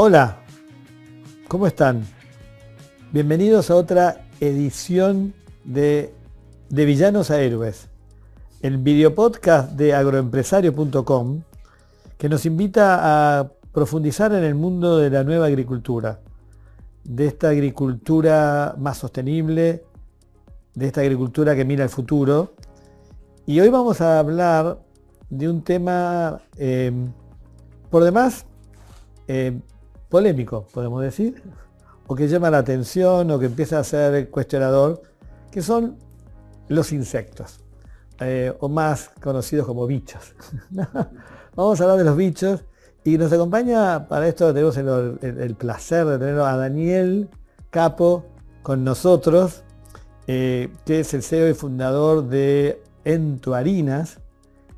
Hola, ¿cómo están? Bienvenidos a otra edición de Villanos a Héroes, el videopodcast de agroempresario.com que nos invita a profundizar en el mundo de la nueva agricultura, de esta agricultura más sostenible, de esta agricultura que mira al futuro. Y hoy vamos a hablar de un tema por demás polémico, podemos decir, o que llama la atención o que empieza a ser cuestionador, que son los insectos, o más conocidos como bichos. Vamos a hablar de los bichos y nos acompaña para esto, tenemos el placer de tener a Daniel Capo con nosotros, que es el CEO y fundador de Entuarinas,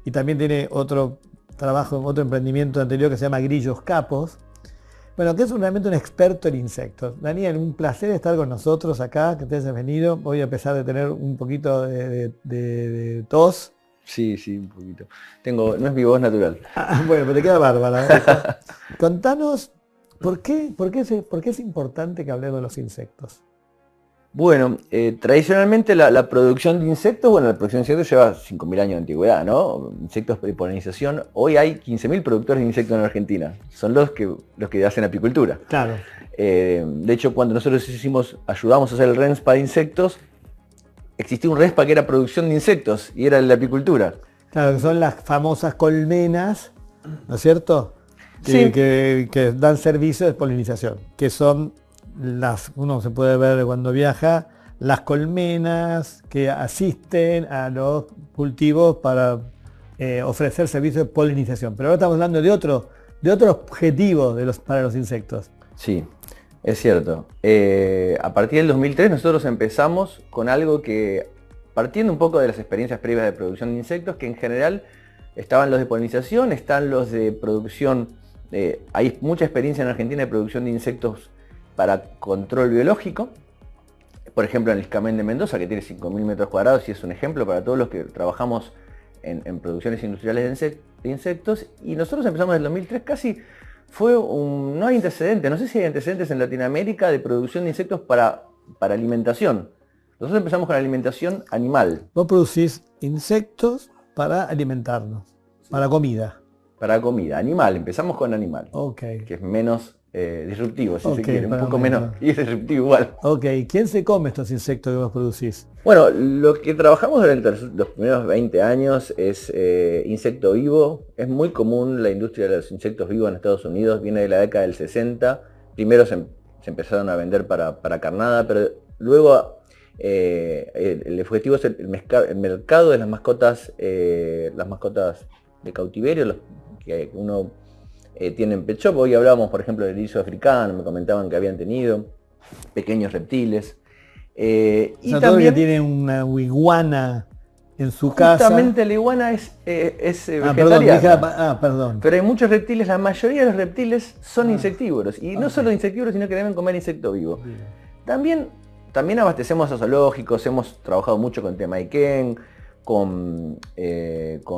y también tiene otro trabajo, otro emprendimiento anterior que se llama Grillos Capos. Bueno, que es realmente un experto en insectos. Daniel, un placer estar con nosotros acá, que te hayas venido. Hoy, a pesar de tener un poquito de tos. Sí, un poquito. No es mi voz natural. Bueno, pero te queda bárbara. Contanos, ¿por qué es importante que hablemos de los insectos? Bueno, tradicionalmente la producción de insectos, la producción de insectos lleva 5.000 años de antigüedad, ¿no? Insectos de polinización. Hoy hay 15.000 productores de insectos en Argentina. Son los que hacen apicultura. Claro. De hecho, cuando nosotros ayudamos a hacer el RENSPA de insectos, existía un RESPA que era producción de insectos y era el de apicultura. Claro, que son las famosas colmenas, ¿no es cierto? Sí. Que dan servicio de polinización, que son uno se puede ver cuando viaja, las colmenas que asisten a los cultivos para ofrecer servicios de polinización. Pero ahora estamos hablando de otro objetivo para los insectos. Sí, es cierto. A partir del 2003 nosotros empezamos con algo que, partiendo un poco de las experiencias previas de producción de insectos, que en general estaban los de polinización, están los de producción, hay mucha experiencia en Argentina de producción de insectos para control biológico, por ejemplo en el Iscamén de Mendoza, que tiene 5.000 metros cuadrados y es un ejemplo para todos los que trabajamos en producciones industriales de insectos. Y nosotros empezamos en el 2003, casi no hay antecedentes, no sé si hay antecedentes en Latinoamérica de producción de insectos para alimentación. Nosotros empezamos con alimentación animal. Vos producís insectos para alimentarnos, sí. Para comida. Para comida, animal, empezamos con animal. Okay. Que es menos disruptivo, si se quiere, un poco menos, y es disruptivo igual. Ok, ¿quién se come estos insectos que vos producís? Bueno, lo que trabajamos durante los primeros 20 años es insecto vivo. Es muy común la industria de los insectos vivos en Estados Unidos, viene de la década del 60. Primero se empezaron a vender para carnada, pero luego el objetivo es el mercado de las mascotas de cautiverio, que uno tiene en pet shop. Hoy hablábamos, por ejemplo, del erizo africano, me comentaban que habían tenido pequeños reptiles. Y también todo el que tiene una iguana en su casa. Justamente la iguana es vegetariana. Perdón. Pero hay muchos reptiles, la mayoría de los reptiles son insectívoros. Y no solo insectívoros, sino que deben comer insecto vivo. También abastecemos a zoológicos, hemos trabajado mucho con Temaiken, con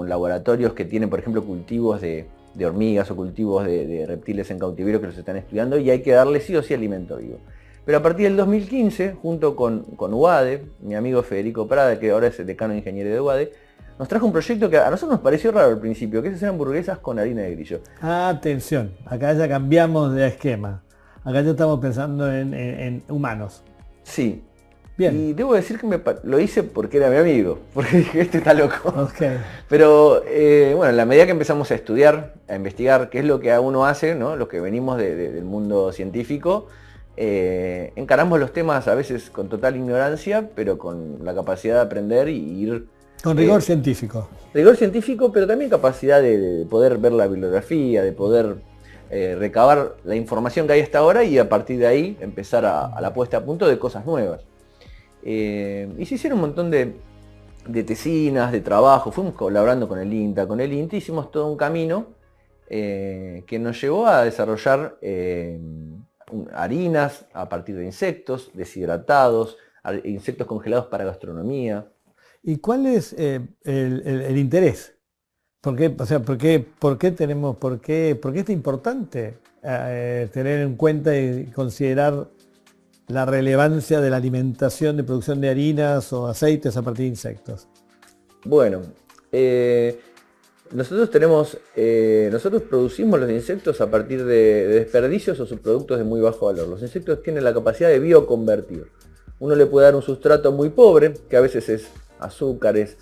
laboratorios que tienen, por ejemplo, cultivos de hormigas o cultivos de reptiles en cautiverio que los están estudiando, y hay que darle sí o sí alimento vivo. Pero a partir del 2015, junto con UADE, mi amigo Federico Prada, que ahora es el decano de ingeniería de UADE, nos trajo un proyecto que a nosotros nos pareció raro al principio, que es hacer hamburguesas con harina de grillo. Atención, acá ya cambiamos de esquema. Acá ya estamos pensando en humanos. Sí. Bien. Y debo decir que lo hice porque era mi amigo, porque dije, este está loco. Okay. Pero en la medida que empezamos a estudiar, a investigar qué es lo que uno hace, ¿no? Los que venimos del mundo científico, encaramos los temas a veces con total ignorancia, pero con la capacidad de aprender y ir... Con rigor científico. Rigor científico, pero también capacidad de poder ver la bibliografía, de poder recabar la información que hay hasta ahora y a partir de ahí empezar a la puesta a punto de cosas nuevas. Y se hicieron un montón de tesinas, de trabajo, fuimos colaborando con el INTA, con el INTI, hicimos todo un camino que nos llevó a desarrollar harinas a partir de insectos, deshidratados, insectos congelados para gastronomía. ¿Y cuál es el interés ¿Por qué, o sea, por qué es importante tener en cuenta y considerar la relevancia de la alimentación de producción de harinas o aceites a partir de insectos? Bueno, nosotros nosotros producimos los insectos a partir de desperdicios o subproductos de muy bajo valor. Los insectos tienen la capacidad de bioconvertir. Uno le puede dar un sustrato muy pobre, que a veces es azúcares,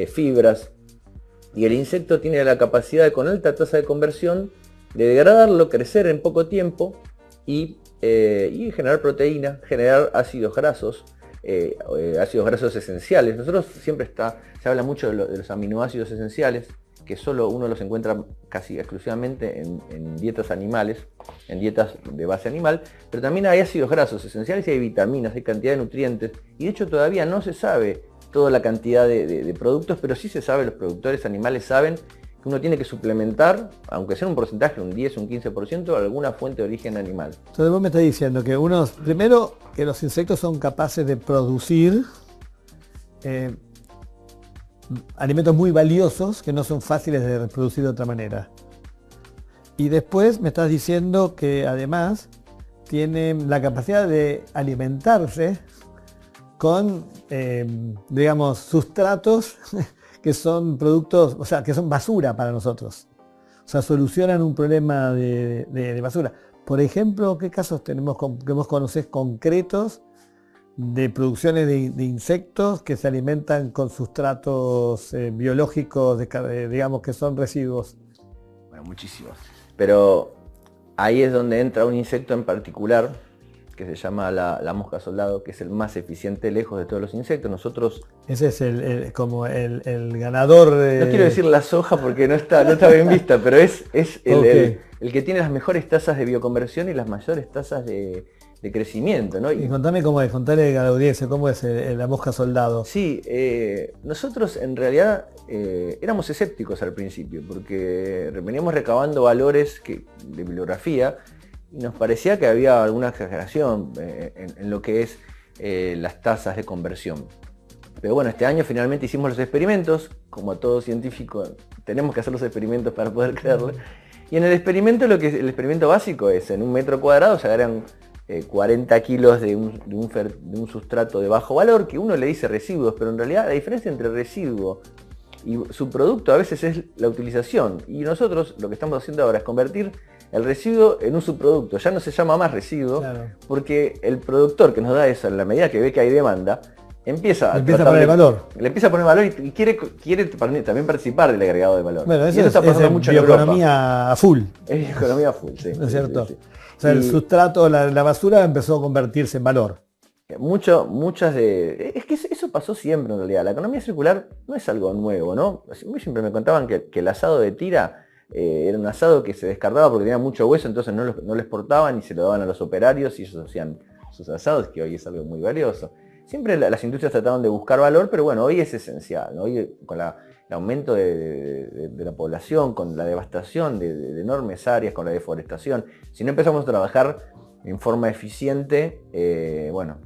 fibras, y el insecto tiene la capacidad de, con alta tasa de conversión, de degradarlo, crecer en poco tiempo y generar proteína, generar ácidos grasos esenciales. Nosotros siempre se habla mucho de los aminoácidos esenciales, que solo uno los encuentra casi exclusivamente en dietas animales, en dietas de base animal, pero también hay ácidos grasos esenciales y hay vitaminas, hay cantidad de nutrientes, y de hecho todavía no se sabe toda la cantidad de productos, pero sí se sabe, los productores animales saben que uno tiene que suplementar, aunque sea un porcentaje, un 10, un 15%, alguna fuente de origen animal. Entonces vos me estás diciendo que primero, que los insectos son capaces de producir alimentos muy valiosos que no son fáciles de reproducir de otra manera. Y después me estás diciendo que además tienen la capacidad de alimentarse con, digamos, sustratos que son productos, o sea, que son basura para nosotros. O sea, solucionan un problema de basura. Por ejemplo, ¿qué casos que vos conocés concretos de producciones de insectos que se alimentan con sustratos biológicos, digamos, que son residuos? Bueno, muchísimos. Pero ahí es donde entra un insecto en particular, que se llama la mosca soldado, que es el más eficiente lejos de todos los insectos. Nosotros... Ese es como el ganador de... No quiero decir la soja porque no está bien vista, pero es Okay. el que tiene las mejores tasas de bioconversión y las mayores tasas de crecimiento, ¿no? Y contame cómo es, contale a la audiencia cómo es la mosca soldado. Sí, nosotros en realidad éramos escépticos al principio, porque veníamos recabando valores de bibliografía y nos parecía que había alguna exageración en lo que es las tasas de conversión. Pero bueno, este año finalmente hicimos los experimentos, como todo científico tenemos que hacer los experimentos para poder creerlo. Y en el experimento, el experimento básico es, en un metro cuadrado se agarran 40 kilos de un sustrato de bajo valor, que uno le dice residuos, pero en realidad la diferencia entre residuo y subproducto a veces es la utilización. Y nosotros lo que estamos haciendo ahora es convertir el residuo en un subproducto. Ya no se llama más residuo, claro, porque el productor que nos da eso, en la medida que ve que hay demanda, empieza a poner valor. Le empieza a poner valor y quiere también participar del agregado de valor. Bueno, eso está pasando mucho en Europa. Bioeconomía a full. Es bioeconomía full, sí. ¿No es cierto? Sí, sí. O sea, el sustrato, la basura empezó a convertirse en valor. Es que eso pasó siempre en realidad. La economía circular no es algo nuevo, ¿no? A mí siempre me contaban que el asado de tira era un asado que se descartaba porque tenía mucho hueso, entonces no lo exportaban y se lo daban a los operarios y ellos hacían sus asados, que hoy es algo muy valioso. Siempre las industrias trataban de buscar valor, pero bueno, hoy es esencial, ¿no? Hoy con el aumento de la población, con la devastación de enormes áreas, con la deforestación, si no empezamos a trabajar en forma eficiente, bueno,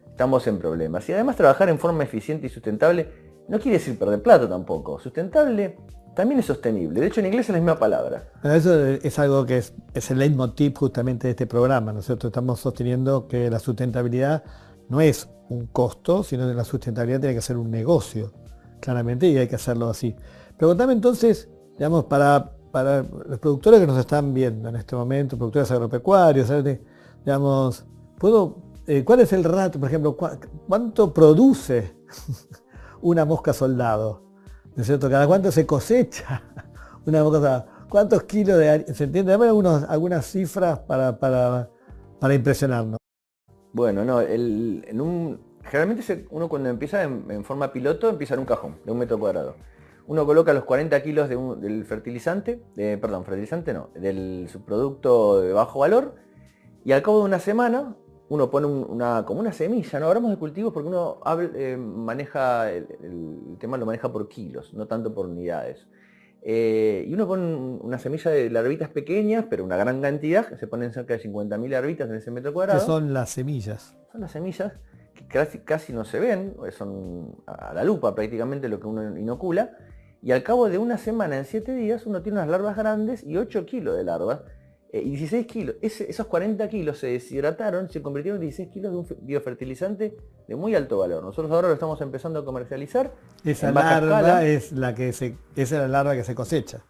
estamos en problemas. Y además trabajar en forma eficiente y sustentable no quiere decir perder plata tampoco. Sustentable también es sostenible. De hecho, en inglés es la misma palabra. Eso es algo que es el leitmotiv justamente de este programa. Nosotros estamos sosteniendo que la sustentabilidad no es un costo, sino que la sustentabilidad tiene que ser un negocio, claramente, y hay que hacerlo así. Pero contame entonces, digamos, para los productores que nos están viendo en este momento, productores agropecuarios, digamos, ¿cuál es el ratio, por ejemplo, cuánto produce una mosca soldado? ¿No es cierto? ¿Cada cuánto se cosecha una mosca soldado? ¿Cuántos kilos de harina? ¿Se entiende? Dame algunas cifras para impresionarnos. Bueno, no, generalmente uno cuando empieza en forma piloto empieza en un cajón de 1 metro cuadrado. Uno coloca los 40 kilos del del subproducto de bajo valor, y al cabo de una semana uno pone como una semilla, no hablamos de cultivos porque uno maneja el tema, lo maneja por kilos, no tanto por unidades. Y uno pone una semilla de larvitas pequeñas, pero una gran cantidad, que se ponen cerca de 50.000 larvitas en ese metro cuadrado. ¿Qué son las semillas? Son las semillas que casi no se ven, son a la lupa prácticamente lo que uno inocula. y al cabo de una semana, en 7 días, uno tiene unas larvas grandes y 8 kilos de larvas, y 16 kilos. Esos 40 kilos se deshidrataron, se convirtieron en 16 kilos de un biofertilizante de muy alto valor. Nosotros ahora lo estamos empezando a comercializar. Esa larva es esa es la larva que se cosecha.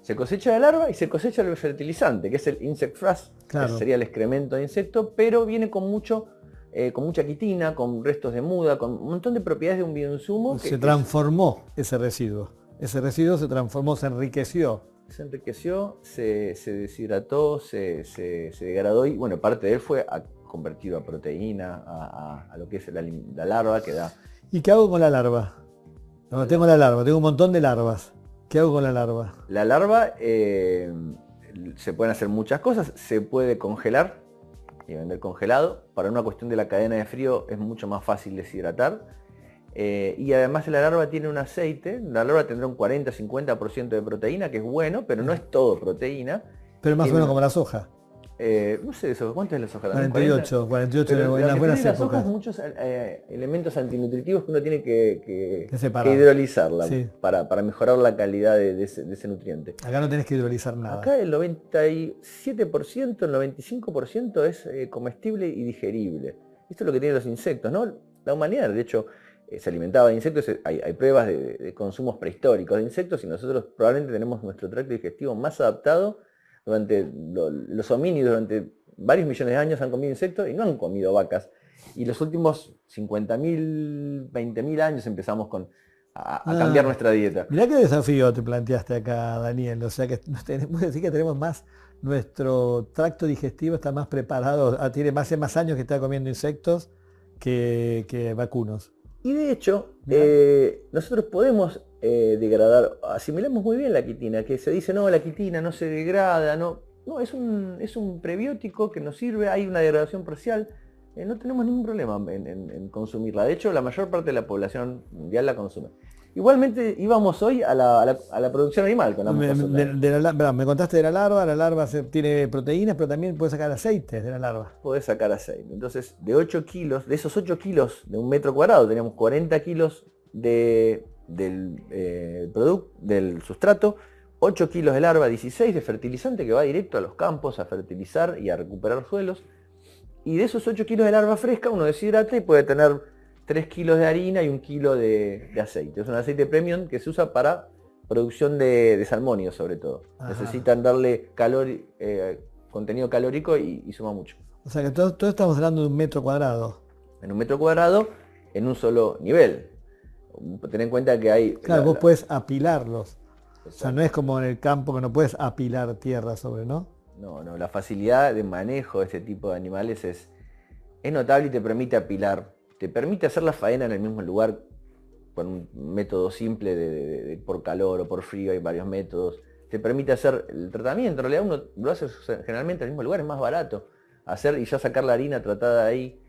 Se cosecha la larva y se cosecha el fertilizante, que es el insect frass, claro, que sería el excremento de insecto, pero viene con mucha quitina, con restos de muda, con un montón de propiedades de un bioinsumo. Se transformó ese residuo. Ese residuo se transformó, se enriqueció. Se enriqueció, se deshidrató, se degradó y bueno, parte de él fue convertido a proteína, a lo que es la larva que da. ¿Y qué hago con la larva? No, tengo la larva, tengo un montón de larvas. ¿Qué hago con la larva? La larva se pueden hacer muchas cosas, se puede congelar y vender congelado. Para una cuestión de la cadena de frío es mucho más fácil deshidratar. Y además la larva tiene un aceite, la larva tendrá un 40-50% de proteína, que es bueno, pero no es todo proteína. Pero más o menos como la soja. No sé, ¿cuánto es la soja? 48 en las buenas épocas. épocas. Muchos elementos antinutritivos que uno tiene que separar. hidrolizarla, sí, para mejorar la calidad de ese nutriente. Acá no tenés que hidrolizar nada. Acá el 97%, el 95% es comestible y digerible. Esto es lo que tienen los insectos, ¿no? La humanidad, de hecho, se alimentaba de insectos. Hay pruebas de consumos prehistóricos de insectos y nosotros probablemente tenemos nuestro tracto digestivo más adaptado. Los homínidos durante varios millones de años han comido insectos y no han comido vacas. Y los últimos 50.000, 20.000 años empezamos a cambiar nuestra dieta. Mirá qué desafío te planteaste acá, Daniel. O sea que tenemos que decir que tenemos más, nuestro tracto digestivo está más preparado, hace más años que está comiendo insectos que vacunos. Y de hecho, nosotros podemos degradar, asimilamos muy bien la quitina, que se dice, no, la quitina no se degrada, no, es un prebiótico que nos sirve, hay una degradación parcial, no tenemos ningún problema en consumirla. De hecho, la mayor parte de la población mundial la consume. Igualmente íbamos hoy a la producción animal. Me contaste de la larva tiene proteínas, pero también puede sacar aceites de la larva. Puede sacar aceite. Entonces, de esos 8 kilos de un metro cuadrado, teníamos 40 kilos del producto, del sustrato, 8 kilos de larva, 16 de fertilizante que va directo a los campos a fertilizar y a recuperar suelos. Y de esos 8 kilos de larva fresca uno deshidrata y puede tener 3 kilos de harina y 1 kilo de aceite. Es un aceite premium que se usa para producción de salmónidos sobre todo. Ajá. Necesitan darle contenido calórico y suma mucho. O sea que todo estamos hablando de un metro cuadrado. En un metro cuadrado, en un solo nivel. Ten en cuenta que hay... Claro, vos puedes apilarlos. Exacto. O sea, no es como en el campo que no puedes apilar tierra sobre, ¿no? No, la facilidad de manejo de este tipo de animales es notable y te permite apilar. Te permite hacer la faena en el mismo lugar con un método simple de por calor o por frío, hay varios métodos. Te permite hacer el tratamiento, en realidad uno lo hace generalmente en el mismo lugar, es más barato hacer y ya sacar la harina tratada ahí,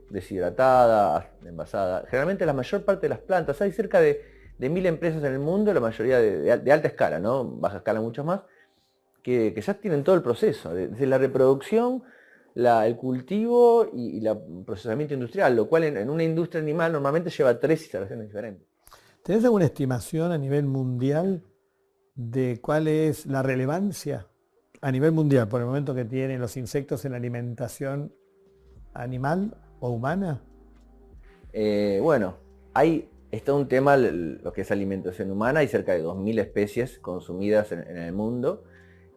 deshidratada, envasada. Generalmente la mayor parte de las plantas, hay cerca de 1000 empresas en el mundo, la mayoría de alta escala, ¿no? Baja escala muchos más, que ya tienen todo el proceso, desde la reproducción, el cultivo y el procesamiento industrial, lo cual en una industria animal normalmente lleva 3 instalaciones diferentes. ¿Tenés alguna estimación a nivel mundial de cuál es la relevancia a nivel mundial por el momento que tienen los insectos en la alimentación animal o humana? Bueno, está un tema, lo que es alimentación humana, hay cerca de 2000 especies consumidas en el mundo,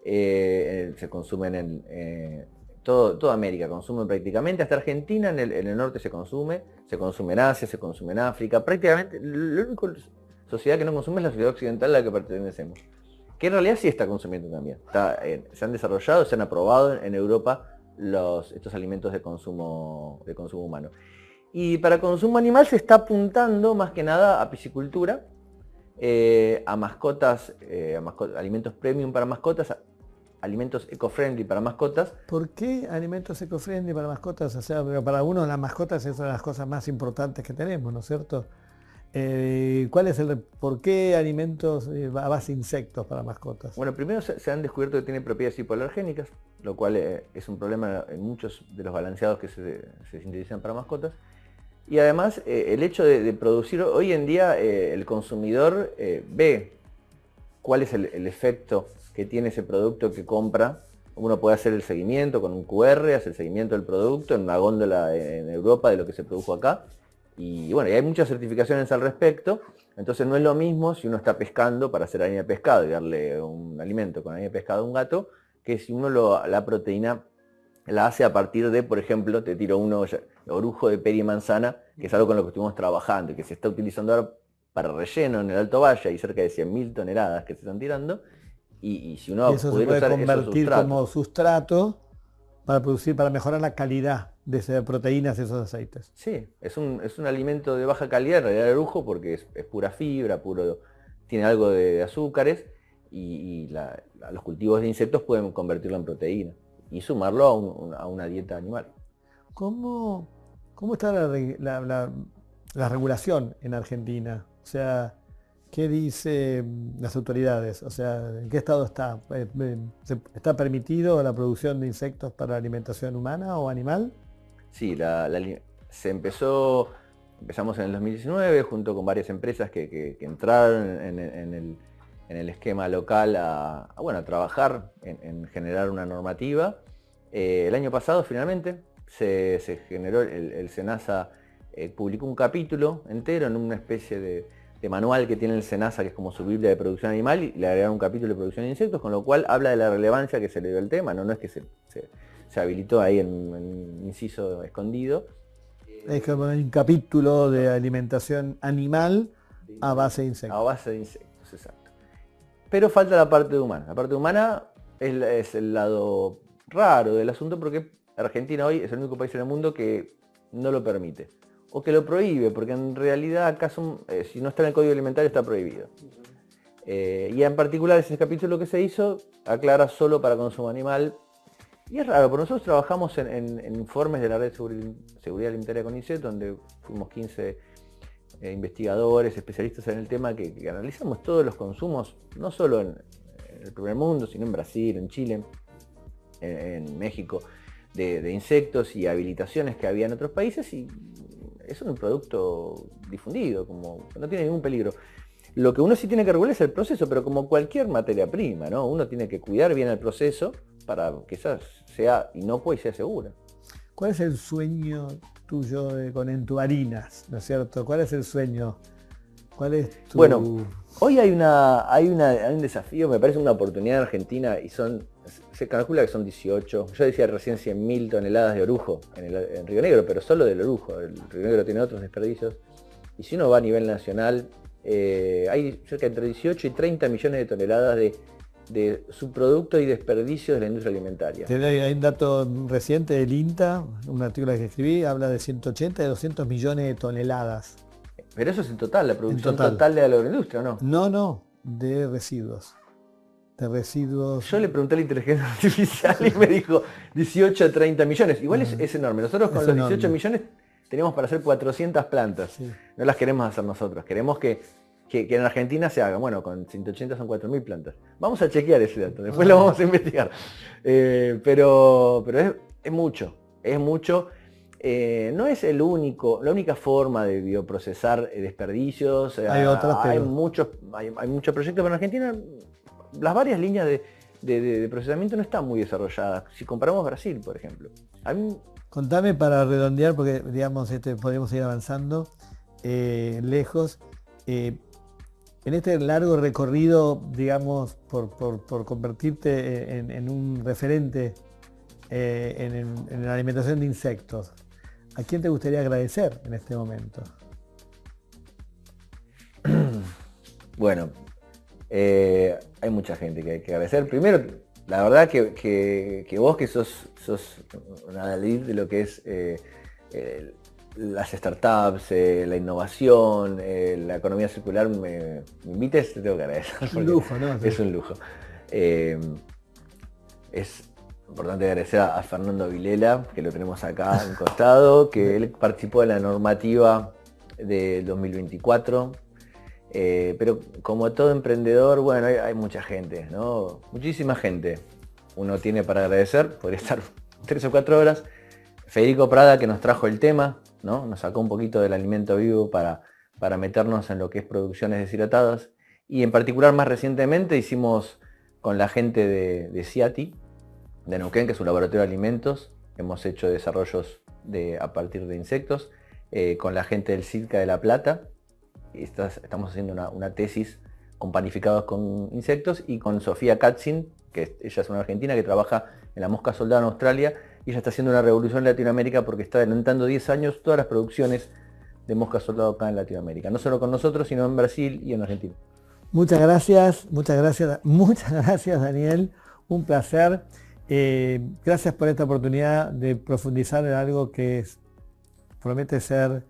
se consumen en toda América, consumen prácticamente, hasta Argentina en el norte se consume en Asia, se consume en África, prácticamente la única sociedad que no consume es la sociedad occidental a la que pertenecemos, que en realidad sí está consumiendo también. Se han desarrollado, se han aprobado en Europa estos alimentos de consumo humano. Y para consumo animal se está apuntando más que nada a piscicultura, a mascotas, alimentos premium para mascotas, alimentos eco-friendly para mascotas. ¿Por qué alimentos eco-friendly para mascotas? O sea, para algunos las mascotas es una de las cosas más importantes que tenemos, ¿no es cierto? ¿Por qué alimentos a base de insectos para mascotas? Bueno, primero se han descubierto que tiene propiedades hipoalergénicas, lo cual es un problema en muchos de los balanceados que se sintetizan para mascotas. Y además el hecho de producir, hoy en día el consumidor ve cuál es el efecto que tiene ese producto que compra. Uno puede hacer el seguimiento con un QR, hacer el seguimiento del producto en una góndola en Europa de lo que se produjo acá. Y bueno, y hay muchas certificaciones al respecto. Entonces no es lo mismo si uno está pescando para hacer harina de pescado y darle un alimento con harina de pescado a un gato, que si uno la proteína la hace a partir de, por ejemplo, te tiro uno, orujo de peri manzana, que es algo con lo que estuvimos trabajando y que se está utilizando ahora para relleno en el Alto Valle. Hay cerca de 100.000 toneladas que se están tirando. Y si uno Eso se pudiera puede usar convertir esos como sustrato para producir, para mejorar la calidad de esas proteínas y esos aceites. Sí, es un alimento de baja calidad, en realidad el orujo, porque es pura fibra, tiene algo de azúcares, y los cultivos de insectos pueden convertirlo en proteína y sumarlo a una dieta animal. ¿Cómo, cómo está la regulación en Argentina? O sea, ¿qué dicen las autoridades? O sea, ¿en qué estado está? ¿Está permitido la producción de insectos para alimentación humana o animal? Sí, empezamos en el 2019 junto con varias empresas que entraron en el esquema local a trabajar en generar una normativa. El año pasado finalmente se generó, el SENASA publicó un capítulo entero en una especie de manual que tiene el SENASA, que es como su Biblia de producción animal, y le agregaron un capítulo de producción de insectos, con lo cual habla de la relevancia que se le dio al tema. No es que se habilitó ahí en un inciso escondido. Es como un capítulo de alimentación animal a base de insectos. A base de insectos, exacto. Pero falta la parte humana. La parte humana es el lado raro del asunto, porque Argentina hoy es el único país en el mundo que no lo permite. O que lo prohíbe, porque en realidad acá si no está en el Código Alimentario está prohibido. Y en particular ese capítulo que se hizo aclara solo para consumo animal. Y es raro, porque nosotros trabajamos en informes de la Red de Seguridad Alimentaria CONICET, donde fuimos 15 investigadores, especialistas en el tema, que analizamos todos los consumos, no solo en el primer mundo, sino en Brasil, en Chile, en México, de insectos y habilitaciones que había en otros países, y es un producto difundido, como no tiene ningún peligro. Lo que uno sí tiene que regular es el proceso, pero como cualquier materia prima, ¿no? Uno tiene que cuidar bien el proceso para que sea inocua y sea segura. ¿Cuál es el sueño tuyo con Entuarinas, ¿no es cierto? ¿Cuál es el sueño? ¿Cuál es tu...? Bueno, hoy hay un desafío, me parece una oportunidad en Argentina, y se calcula que son 18, yo decía recién 100.000 toneladas de orujo en Río Negro, pero solo del orujo. El Río Negro tiene otros desperdicios, y si uno va a nivel nacional, hay cerca entre 18 y 30 millones de toneladas de subproductos y desperdicios de la industria alimentaria. Hay un dato reciente del INTA, un artículo que escribí, habla de 180 y 200 millones de toneladas. Pero eso es en total, la producción total de la agroindustria, ¿no? No, de residuos. Yo le pregunté a la inteligencia artificial y me dijo 18 a 30 millones. Igual es enorme. Nosotros con los 18 millones tenemos para hacer 400 plantas. Sí. No las queremos hacer nosotros. Queremos que en Argentina se haga. Bueno, con 180 son 4.000 plantas. Vamos a chequear ese dato, después lo vamos a investigar. Pero es mucho. Es mucho. No es la única forma de bioprocesar desperdicios. Hay otras, hay muchos proyectos, pero en Argentina las varias líneas de procesamiento no están muy desarrolladas. Si comparamos Brasil, por ejemplo. Contame para redondear, porque digamos podemos ir avanzando lejos. En este largo recorrido, digamos, por convertirte en un referente en la alimentación de insectos, ¿a quién te gustaría agradecer en este momento? Bueno, hay mucha gente que hay que agradecer. Primero, la verdad que vos, que sos una lead de lo que es las startups, la innovación, la economía circular, me invites, te tengo que agradecer. Es un lujo, ¿no? Es un lujo. Es importante agradecer a Fernando Vilela, que lo tenemos acá al costado, que él participó de la normativa de 2024. Pero como todo emprendedor, bueno, hay mucha gente, ¿no? Muchísima gente. Uno tiene para agradecer, podría estar 3 o 4 horas. Federico Prada, que nos trajo el tema, ¿no? Nos sacó un poquito del alimento vivo para meternos en lo que es producciones deshidratadas. Y en particular más recientemente hicimos con la gente de CIATI, de Neuquén, que es un laboratorio de alimentos. Hemos hecho desarrollos a partir de insectos. Con la gente del CIDCA de La Plata. Estamos haciendo una tesis con panificados con insectos, y con Sofía Katzin, que ella es una argentina que trabaja en la mosca soldada en Australia, y ella está haciendo una revolución en Latinoamérica porque está adelantando 10 años todas las producciones de mosca soldado acá en Latinoamérica. No solo con nosotros, sino en Brasil y en Argentina. Muchas gracias, muchas gracias Daniel, un placer. Gracias por esta oportunidad de profundizar en algo que promete ser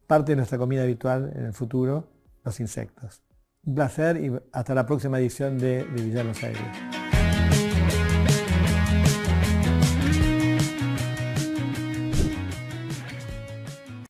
parte de nuestra comida habitual en el futuro, los insectos. Un placer y hasta la próxima edición de Villanos Aires.